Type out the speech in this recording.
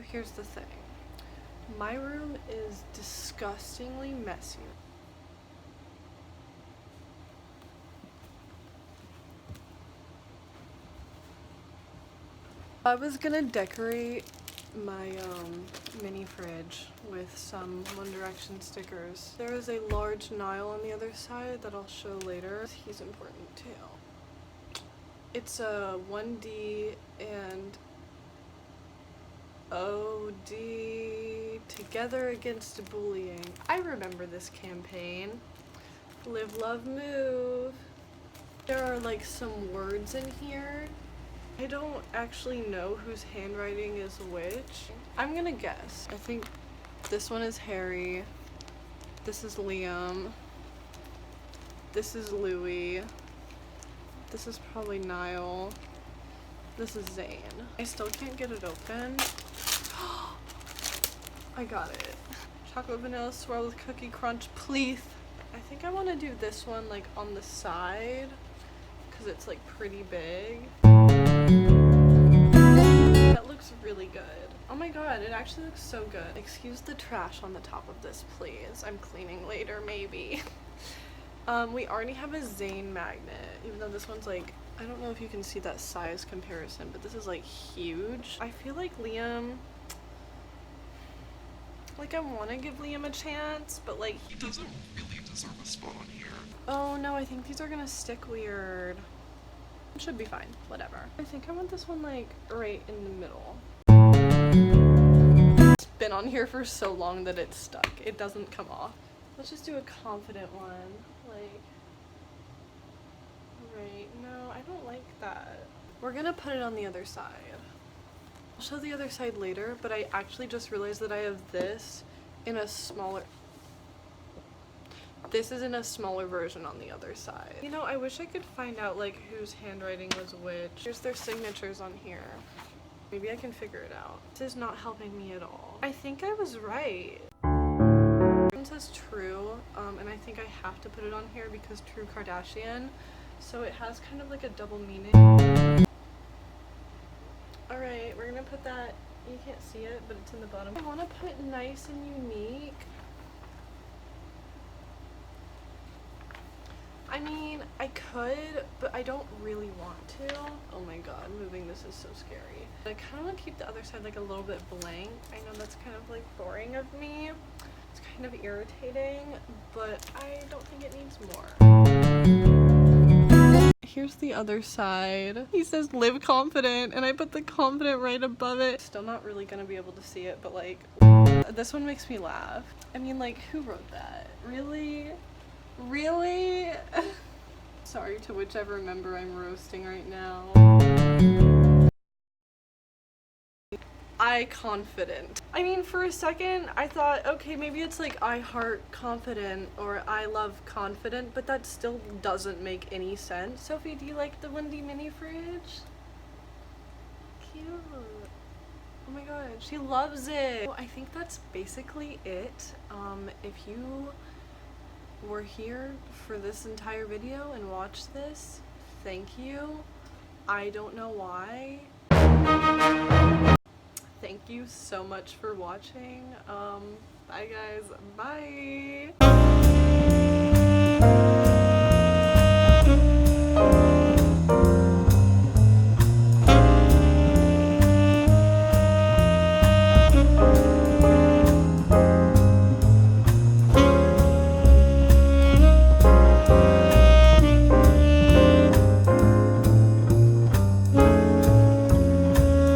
Here's the thing. My room is disgustingly messy. I was gonna decorate my mini fridge with some One Direction stickers. There is a large Niall on the other side that I'll show later. He's important too. It's a 1D and OD together against bullying. I remember this campaign. Live, love, move. There are like some words in here. I don't actually know whose handwriting is which. I'm gonna guess. I think this one is Harry. This is Liam. This is Louis. This is probably Niall. This is Zane. I still can't get it open. I got it. Chocolate vanilla swirl with cookie crunch, please. I think I want to do this one like on the side because it's like pretty big. That looks really good. Oh my god, it actually looks so good. Excuse the trash on the top of this, please. I'm cleaning later, maybe. We already have a Zane magnet, even though this one's like, I don't know if you can see that size comparison, but this is like huge. I feel like Liam, like I want to give Liam a chance, but like he doesn't really deserve a spot on here. Oh no, I think these are gonna stick weird. It should be fine, whatever. I think I want this one like right in the middle. It's been on here for so long that it's stuck. It doesn't come off. Let's just do a confident one. Like, right, no, I don't like that. We're gonna put it on the other side. I'll show the other side later, but I actually just realized that I have this in a smaller... This is in a smaller version on the other side. You know, I wish I could find out like whose handwriting was which. Here's their signatures on here. Maybe I can figure it out. This is not helping me at all. I think I was right. It says true, and I think I have to put it on here because True Kardashian. So it has kind of like a double meaning. Alright, we're gonna put that, you can't see it, but it's in the bottom. I want to put nice and unique. I mean, I could, but I don't really want to. Oh my god, moving this is so scary. I kind of want to keep the other side like a little bit blank. I know that's kind of like boring of me. It's kind of irritating, but I don't think it needs more. Here's the other side. He says live confident, and I put the confident right above it. Still not really gonna be able to see it, but like, this one makes me laugh. I mean, like, who wrote that? Really? Really? Sorry to whichever member I'm roasting right now. I confident. I mean, for a second, I thought, okay, maybe it's like I heart confident or I love confident, but that still doesn't make any sense. Sophie, do you like the Wendy mini fridge? Cute. Oh my god, she loves it. Well, I think that's basically it. If you were here for this entire video and watched this, thank you. I don't know why. Thank you so much for watching. Bye guys, bye.